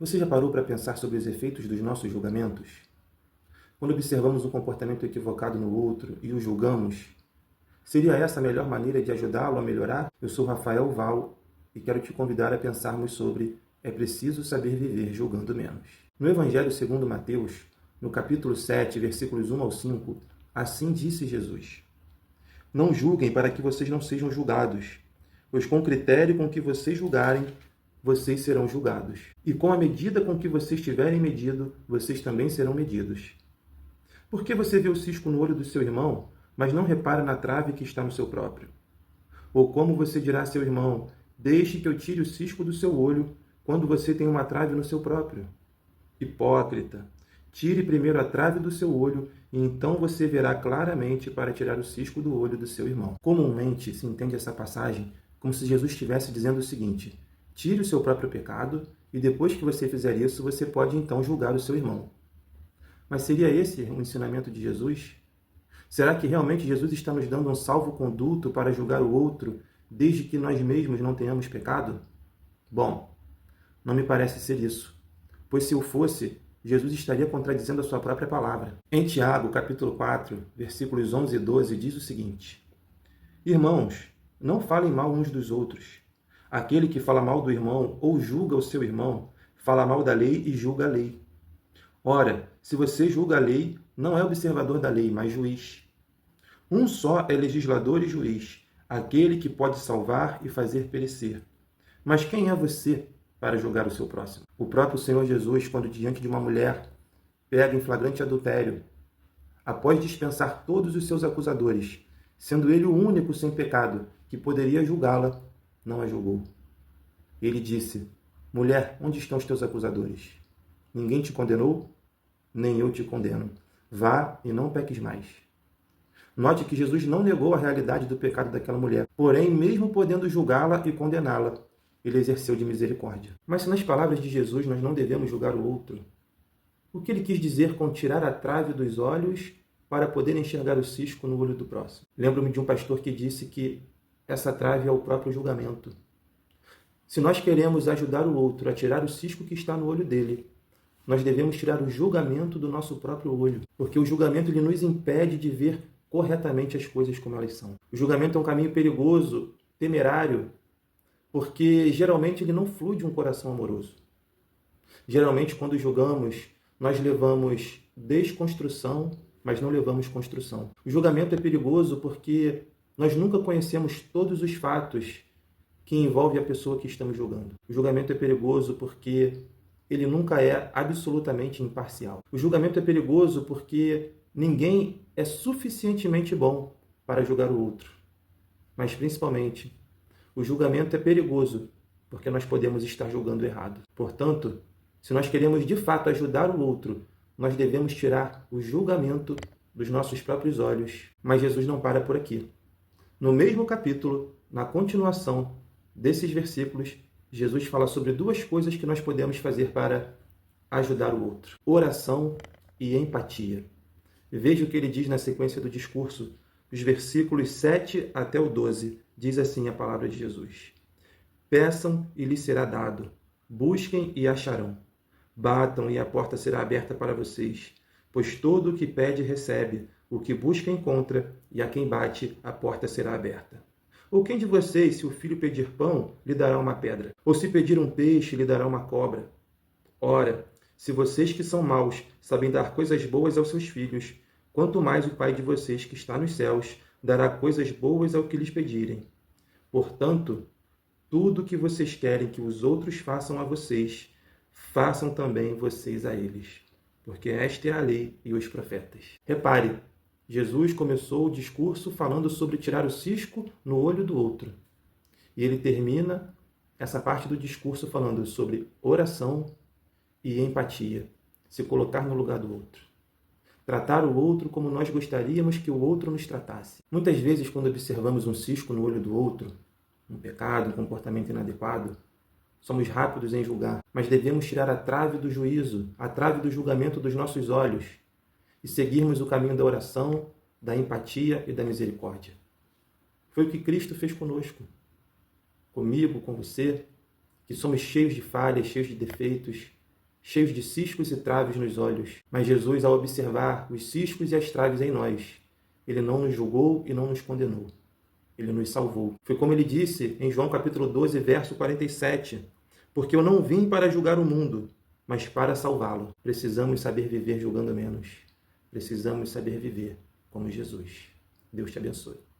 Você já parou para pensar sobre os efeitos dos nossos julgamentos? Quando observamos um comportamento equivocado no outro e o julgamos, seria essa a melhor maneira de ajudá-lo a melhorar? Eu sou Rafael Val e quero te convidar a pensarmos sobre é preciso saber viver julgando menos. No Evangelho segundo Mateus, no capítulo 7, versículos 1 ao 5, assim disse Jesus: Não julguem para que vocês não sejam julgados, pois com o critério com que vocês julgarem, vocês serão julgados. E com a medida com que vocês tiverem medido, vocês também serão medidos. Por que você vê o cisco no olho do seu irmão, mas não repara na trave que está no seu próprio? Ou como você dirá a seu irmão, deixe que eu tire o cisco do seu olho, quando você tem uma trave no seu próprio? Hipócrita! Tire primeiro a trave do seu olho, e então você verá claramente para tirar o cisco do olho do seu irmão. Comumente se entende essa passagem como se Jesus estivesse dizendo o seguinte: tire o seu próprio pecado, e depois que você fizer isso, você pode então julgar o seu irmão. Mas seria esse o ensinamento de Jesus? Será que realmente Jesus está nos dando um salvo-conduto para julgar o outro, desde que nós mesmos não tenhamos pecado? Bom, não me parece ser isso, pois se o fosse, Jesus estaria contradizendo a sua própria palavra. Em Tiago, capítulo 4, versículos 11 e 12, diz o seguinte: Irmãos, não falem mal uns dos outros. Aquele que fala mal do irmão ou julga o seu irmão, fala mal da lei e julga a lei. Ora, se você julga a lei, não é observador da lei, mas juiz. Um só é legislador e juiz, aquele que pode salvar e fazer perecer. Mas quem é você para julgar o seu próximo? O próprio Senhor Jesus, quando diante de uma mulher, pega em flagrante adultério, após dispensar todos os seus acusadores, sendo ele o único sem pecado que poderia julgá-la, não a julgou. Ele disse: Mulher, onde estão os teus acusadores? Ninguém te condenou? Nem eu te condeno. Vá e não peques mais. Note que Jesus não negou a realidade do pecado daquela mulher. Porém, mesmo podendo julgá-la e condená-la, ele exerceu de misericórdia. Mas se nas palavras de Jesus nós não devemos julgar o outro, o que ele quis dizer com tirar a trave dos olhos para poder enxergar o cisco no olho do próximo? Lembro-me de um pastor que disse que essa trave é o próprio julgamento. Se nós queremos ajudar o outro a tirar o cisco que está no olho dele, nós devemos tirar o julgamento do nosso próprio olho, porque o julgamento ele nos impede de ver corretamente as coisas como elas são. O julgamento é um caminho perigoso, temerário, porque geralmente ele não flui de um coração amoroso. Geralmente, quando julgamos, nós levamos desconstrução, mas não levamos construção. O julgamento é perigoso porque nós nunca conhecemos todos os fatos que envolvem a pessoa que estamos julgando. O julgamento é perigoso porque ele nunca é absolutamente imparcial. O julgamento é perigoso porque ninguém é suficientemente bom para julgar o outro. Mas, principalmente, o julgamento é perigoso porque nós podemos estar julgando errado. Portanto, se nós queremos de fato ajudar o outro, nós devemos tirar o julgamento dos nossos próprios olhos. Mas Jesus não para por aqui. No mesmo capítulo, na continuação desses versículos, Jesus fala sobre duas coisas que nós podemos fazer para ajudar o outro: oração e empatia. Veja o que ele diz na sequência do discurso, os versículos 7 até o 12. Diz assim a palavra de Jesus: Peçam e lhes será dado, busquem e acharão, batam e a porta será aberta para vocês, pois todo o que pede recebe, o que busca encontra, e a quem bate a porta será aberta. Ou quem de vocês, se o filho pedir pão, lhe dará uma pedra? Ou se pedir um peixe, lhe dará uma cobra? Ora, se vocês que são maus sabem dar coisas boas aos seus filhos, quanto mais o Pai de vocês que está nos céus dará coisas boas ao que lhes pedirem. Portanto, tudo o que vocês querem que os outros façam a vocês, façam também vocês a eles, porque esta é a lei e os profetas. Repare, Jesus começou o discurso falando sobre tirar o cisco no olho do outro. E ele termina essa parte do discurso falando sobre oração e empatia, se colocar no lugar do outro. Tratar o outro como nós gostaríamos que o outro nos tratasse. Muitas vezes, quando observamos um cisco no olho do outro, um pecado, um comportamento inadequado, somos rápidos em julgar, mas devemos tirar a trave do juízo, a trave do julgamento dos nossos olhos e seguirmos o caminho da oração, da empatia e da misericórdia. Foi o que Cristo fez conosco, comigo, com você, que somos cheios de falhas, cheios de defeitos, cheios de ciscos e traves nos olhos. Mas Jesus, ao observar os ciscos e as traves em nós, ele não nos julgou e não nos condenou. Ele nos salvou. Foi como ele disse em João capítulo 12, verso 47. Porque eu não vim para julgar o mundo, mas para salvá-lo. Precisamos saber viver julgando menos. Precisamos saber viver como Jesus. Deus te abençoe.